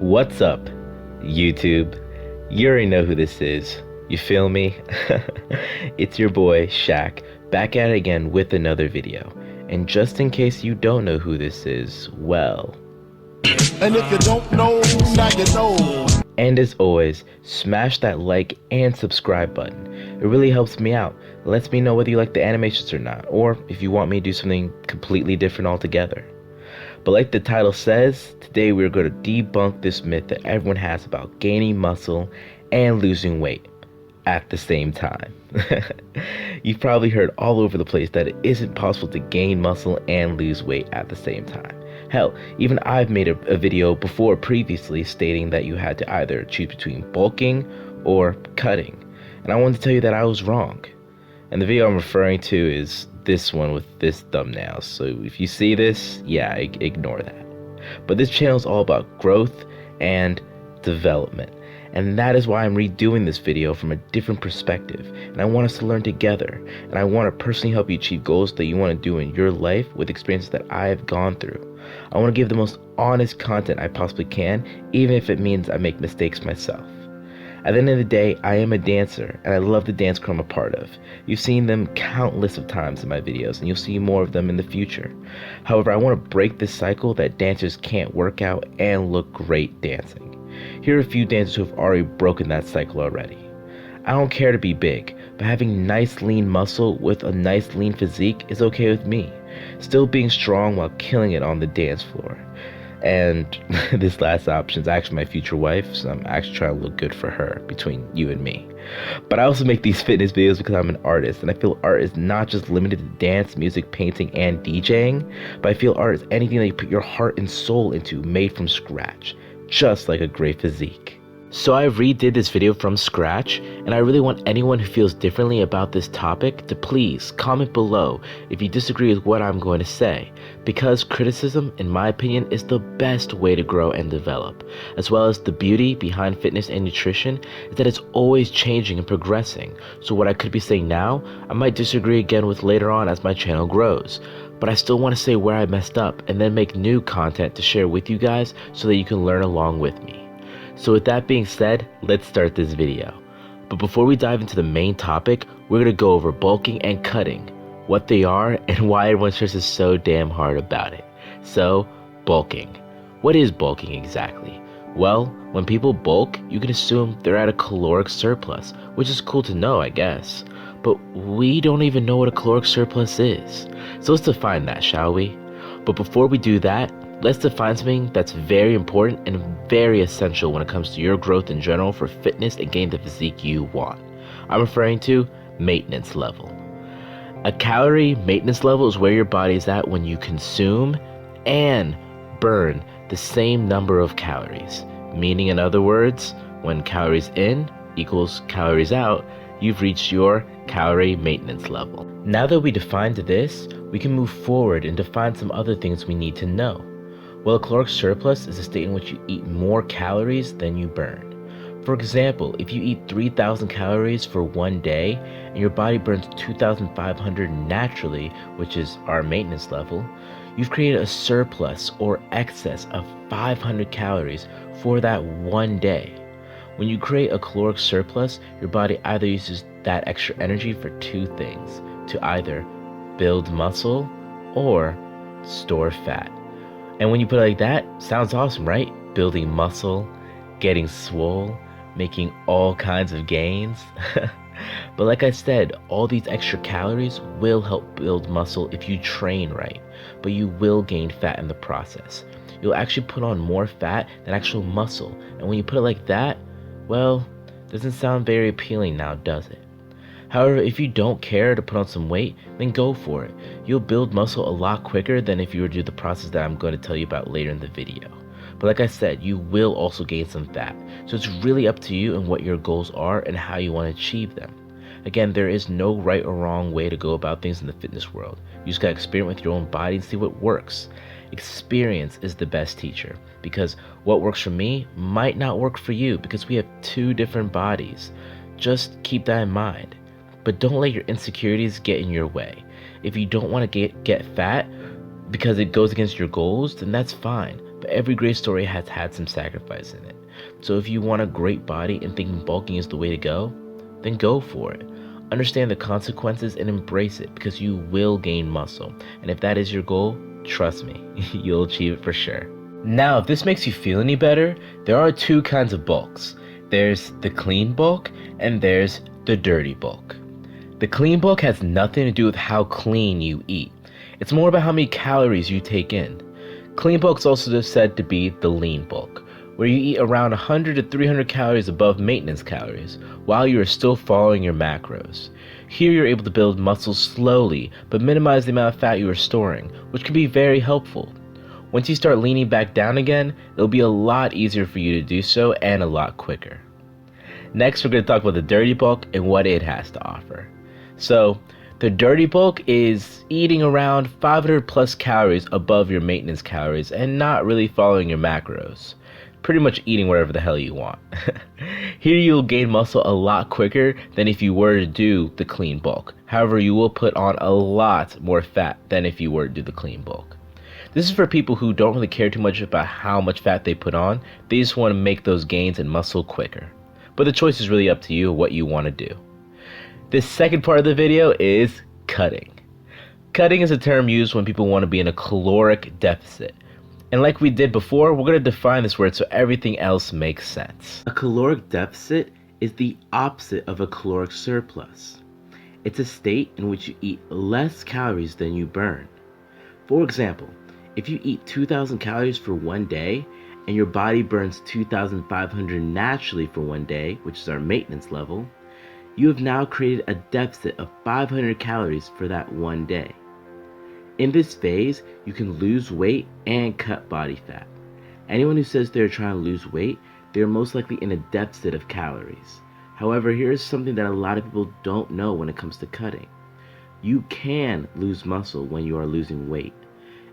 What's up, YouTube? You already know who this is. You feel me? It's your boy, Shaq, back at it again with another video. And just in case you don't know who this is, well... And if you don't know, now you know. And as always, smash that like and subscribe button. It really helps me out. It lets me know whether you like the animations or not, or if you want me to do something completely different altogether. But like the title says, today we're going to debunk this myth that everyone has about gaining muscle and losing weight at the same time. You've probably heard all over the place that it isn't possible to gain muscle and lose weight at the same time. Hell, even I've made a video before previously stating that you had to either choose between bulking or cutting. And I wanted to tell you that I was wrong. And the video I'm referring to is this one with this thumbnail. So if you see this, yeah, ignore that. But this channel is all about growth and development. And that is why I'm redoing this video from a different perspective. And I want us to learn together. And I want to personally help you achieve goals that you want to do in your life with experiences that I have gone through. I want to give the most honest content I possibly can, even if it means I make mistakes myself. At the end of the day, I am a dancer, and I love the dance crew I'm a part of. You've seen them countless of times in my videos, and you'll see more of them in the future. However, I want to break this cycle that dancers can't work out and look great dancing. Here are a few dancers who have already broken that cycle already. I don't care to be big, but having nice lean muscle with a nice lean physique is okay with me. Still being strong while killing it on the dance floor. And this last option is actually my future wife, so I'm actually trying to look good for her between you and me. But I also make these fitness videos because I'm an artist, and I feel art is not just limited to dance, music, painting, and DJing, but I feel art is anything that you put your heart and soul into, made from scratch, just like a great physique. So I redid this video from scratch, and I really want anyone who feels differently about this topic to please comment below if you disagree with what I'm going to say, because criticism, in my opinion, is the best way to grow and develop, as well as the beauty behind fitness and nutrition is that it's always changing and progressing. So what I could be saying now, I might disagree again with later on as my channel grows. But I still want to say where I messed up and then make new content to share with you guys so that you can learn along with me. So with that being said, let's start this video. But before we dive into the main topic, we're going to go over bulking and cutting, what they are, and why everyone stresses so damn hard about it. So, bulking. What is bulking exactly? Well, when people bulk, you can assume they're at a caloric surplus, which is cool to know, I guess. But we don't even know what a caloric surplus is. So let's define that, shall we? But before we do that, let's define something that's very important and very essential when it comes to your growth in general for fitness and getting the physique you want. I'm referring to maintenance level. A calorie maintenance level is where your body is at when you consume and burn the same number of calories. Meaning, in other words, when calories in equals calories out, you've reached your calorie maintenance level. Now that we defined this, we can move forward and define some other things we need to know. Well, a caloric surplus is a state in which you eat more calories than you burn. For example, if you eat 3,000 calories for one day and your body burns 2,500 naturally, which is our maintenance level, you've created a surplus or excess of 500 calories for that one day. When you create a caloric surplus, your body either uses that extra energy for two things, to either build muscle or store fat. And when you put it like that, sounds awesome, right? Building muscle, getting swole, making all kinds of gains. But like I said, all these extra calories will help build muscle if you train right, but you will gain fat in the process. You'll actually put on more fat than actual muscle, and when you put it like that, well, doesn't sound very appealing now, does it? However, if you don't care to put on some weight, then go for it. You'll build muscle a lot quicker than if you were to do the process that I'm going to tell you about later in the video. But like I said, you will also gain some fat. So it's really up to you and what your goals are and how you want to achieve them. Again, there is no right or wrong way to go about things in the fitness world. You just gotta experiment with your own body and see what works. Experience is the best teacher, because what works for me might not work for you because we have two different bodies. Just keep that in mind. But don't let your insecurities get in your way. If you don't want to get fat because it goes against your goals, then that's fine. but every great story has had some sacrifice in it. So if you want a great body and think bulking is the way to go, then go for it. Understand the consequences and embrace it, because you will gain muscle. And if that is your goal, trust me, you'll achieve it for sure. Now, if this makes you feel any better, there are two kinds of bulks. There's the clean bulk and there's the dirty bulk. The clean bulk has nothing to do with how clean you eat. It's more about how many calories you take in. Clean bulk is also said to be the lean bulk, where you eat around 100 to 300 calories above maintenance calories, while you are still following your macros. Here you're able to build muscle slowly, but minimize the amount of fat you are storing, which can be very helpful. Once you start leaning back down again, it'll be a lot easier for you to do so and a lot quicker. Next, we're going to talk about the dirty bulk and what it has to offer. So, the dirty bulk is eating around 500 plus calories above your maintenance calories and not really following your macros. Pretty much eating whatever the hell you want. Here you'll gain muscle a lot quicker than if you were to do the clean bulk. However, you will put on a lot more fat than if you were to do the clean bulk. This is for people who don't really care too much about how much fat they put on. They just want to make those gains in muscle quicker. But the choice is really up to you what you want to do. This second part of the video is cutting. Cutting is a term used when people want to be in a caloric deficit. And like we did before, we're going to define this word so everything else makes sense. A caloric deficit is the opposite of a caloric surplus. It's a state in which you eat less calories than you burn. For example, if you eat 2,000 calories for one day and your body burns 2,500 naturally for one day, which is our maintenance level, you have now created a deficit of 500 calories for that one day. In this phase, you can lose weight and cut body fat. Anyone who says they're trying to lose weight, they're most likely in a deficit of calories. However, here's something that a lot of people don't know when it comes to cutting. You can lose muscle when you are losing weight,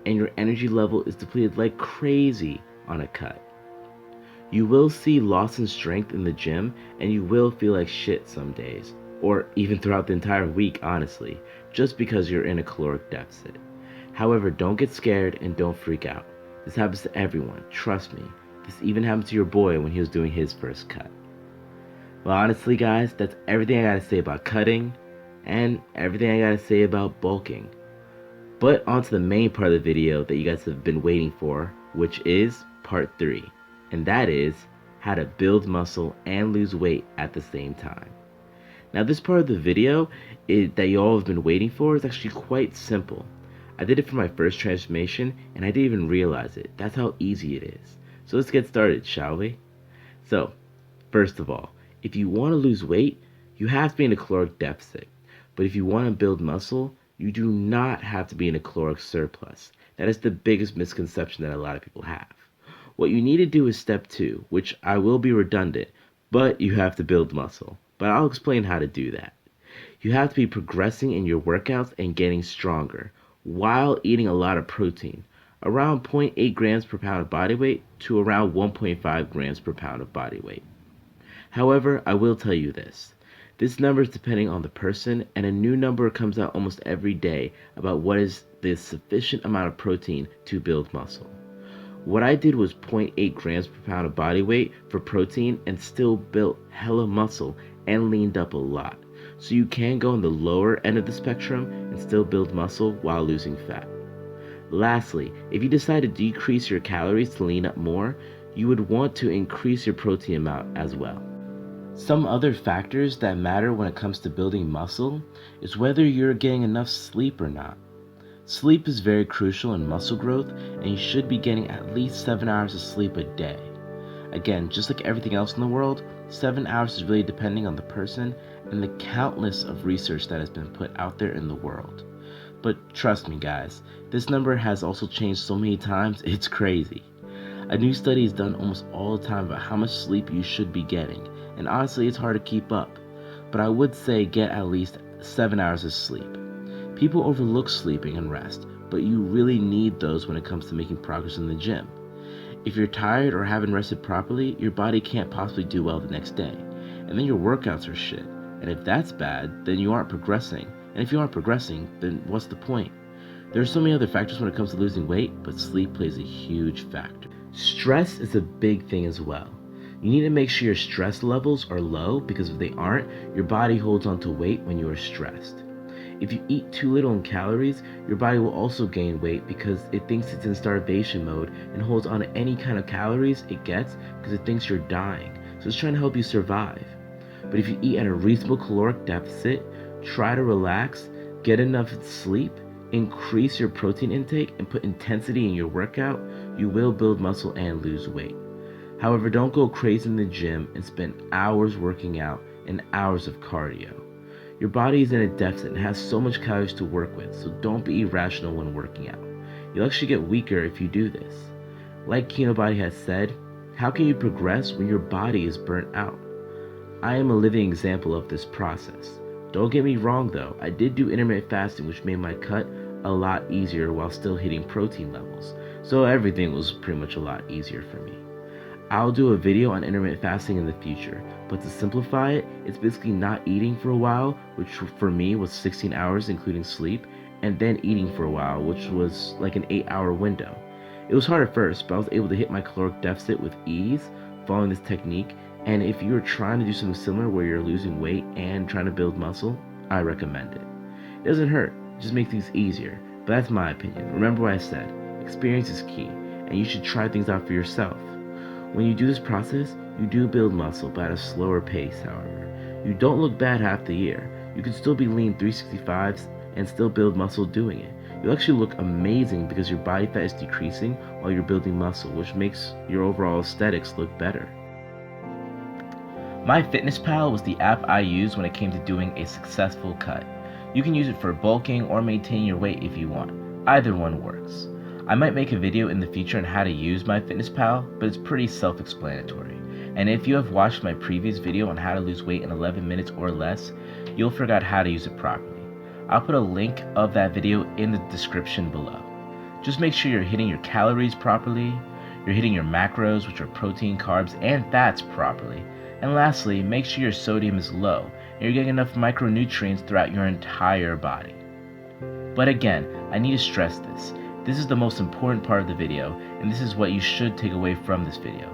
and your energy level is depleted like crazy on a cut. You will see loss in strength in the gym, and you will feel like shit some days, or even throughout the entire week, honestly, just because you're in a caloric deficit. However, don't get scared and don't freak out. This happens to everyone, trust me. This even happened to your boy when he was doing his first cut. Well, honestly guys, that's everything I gotta say about cutting, and everything I gotta say about bulking. But onto the main part of the video that you guys have been waiting for, which is part 3. And that is how to build muscle and lose weight at the same time. Now this part of the video that you all have been waiting for is actually quite simple. I did it for my first transformation and I didn't even realize it. That's how easy it is. So let's get started, shall we? So, first of all, if you want to lose weight, you have to be in a caloric deficit. But if you want to build muscle, you do not have to be in a caloric surplus. That is the biggest misconception that a lot of people have. What you need to do is step 2, which I will be redundant, but you have to build muscle. But I'll explain how to do that. You have to be progressing in your workouts and getting stronger while eating a lot of protein, around 0.8 grams per pound of body weight to around 1.5 grams per pound of body weight. However, I will tell you this. This number is depending on the person, and a new number comes out almost every day about what is the sufficient amount of protein to build muscle. What I did was 0.8 grams per pound of body weight for protein and still built hella muscle and leaned up a lot. So you can go on the lower end of the spectrum and still build muscle while losing fat. Lastly, if you decide to decrease your calories to lean up more, you would want to increase your protein amount as well. Some other factors that matter when it comes to building muscle is whether you're getting enough sleep or not. Sleep is very crucial in muscle growth, and you should be getting at least 7 hours of sleep a day. Again, just like everything else in the world, 7 hours is really depending on the person and the countless of research that has been put out there in the world. But trust me guys, this number has also changed so many times, it's crazy. A new study is done almost all the time about how much sleep you should be getting, and honestly it's hard to keep up. But I would say get at least 7 hours of sleep. People overlook sleeping and rest, but you really need those when it comes to making progress in the gym. If you're tired or haven't rested properly, your body can't possibly do well the next day, and then your workouts are shit. And if that's bad, then you aren't progressing. And if you aren't progressing, then what's the point? There are so many other factors when it comes to losing weight, but sleep plays a huge factor. Stress is a big thing as well. You need to make sure your stress levels are low because if they aren't, your body holds on to weight when you are stressed. If you eat too little in calories, your body will also gain weight because it thinks it's in starvation mode and holds on to any kind of calories it gets because it thinks you're dying. So it's trying to help you survive. But if you eat at a reasonable caloric deficit, try to relax, get enough sleep, increase your protein intake, and put intensity in your workout, you will build muscle and lose weight. However, don't go crazy in the gym and spend hours working out and hours of cardio. Your body is in a deficit and has so much calories to work with, so don't be irrational when working out. You'll actually get weaker if you do this. Like Kinobody has said, how can you progress when your body is burnt out? I am a living example of this process. Don't get me wrong though, I did do intermittent fasting which made my cut a lot easier while still hitting protein levels, so everything was pretty much a lot easier for me. I'll do a video on intermittent fasting in the future, but to simplify it, it's basically not eating for a while, which for me was 16 hours including sleep, and then eating for a while, which was like an 8-hour window. It was hard at first, but I was able to hit my caloric deficit with ease following this technique, and if you're trying to do something similar where you're losing weight and trying to build muscle, I recommend it. It doesn't hurt, it just makes things easier, but that's my opinion. Remember what I said, experience is key, and you should try things out for yourself. When you do this process, you do build muscle, but at a slower pace, however. You don't look bad half the year. You can still be lean 365s and still build muscle doing it. You'll actually look amazing because your body fat is decreasing while you're building muscle, which makes your overall aesthetics look better. MyFitnessPal was the app I used when it came to doing a successful cut. You can use it for bulking or maintaining your weight if you want. Either one works. I might make a video in the future on how to use MyFitnessPal, but it's pretty self-explanatory. And if you have watched my previous video on how to lose weight in 11 minutes or less, you'll figure out how to use it properly. I'll put a link of that video in the description below. Just make sure you're hitting your calories properly, you're hitting your macros, which are protein, carbs, and fats properly, and lastly, make sure your sodium is low and you're getting enough micronutrients throughout your entire body. But again, I need to stress this. This is the most important part of the video, and this is what you should take away from this video.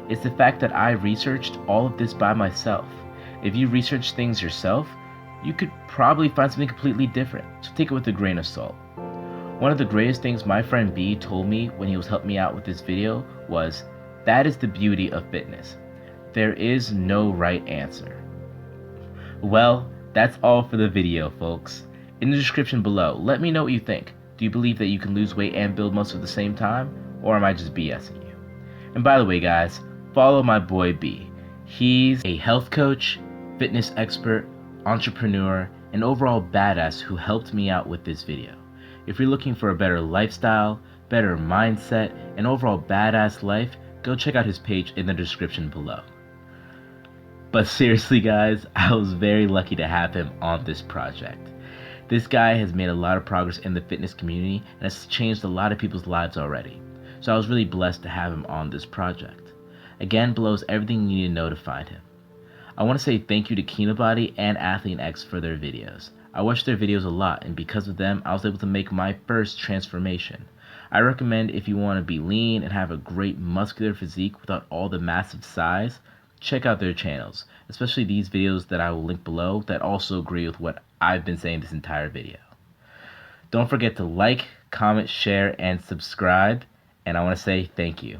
It's the fact that I researched all of this by myself. If you research things yourself, you could probably find something completely different, so take it with a grain of salt. One of the greatest things my friend B told me when he was helping me out with this video was, that is the beauty of fitness. There is no right answer. Well, that's all for the video, folks. In the description below, let me know what you think. Do you believe that you can lose weight and build muscle at the same time? Or am I just BSing you? And by the way guys, follow my boy B. He's a health coach, fitness expert, entrepreneur, and overall badass who helped me out with this video. If you're looking for a better lifestyle, better mindset, and overall badass life, go check out his page in the description below. But seriously guys, I was very lucky to have him on this project. This guy has made a lot of progress in the fitness community and has changed a lot of people's lives already. So I was really blessed to have him on this project. Again, below is everything you need to know to find him. I want to say thank you to Kinobody and Athlean-X for their videos. I watch their videos a lot, and because of them, I was able to make my first transformation. I recommend if you want to be lean and have a great muscular physique without all the massive size, check out their channels, especially these videos that I will link below that also agree with what I've been saying this entire video. Don't forget to like, comment, share, and subscribe, and I want to say thank you.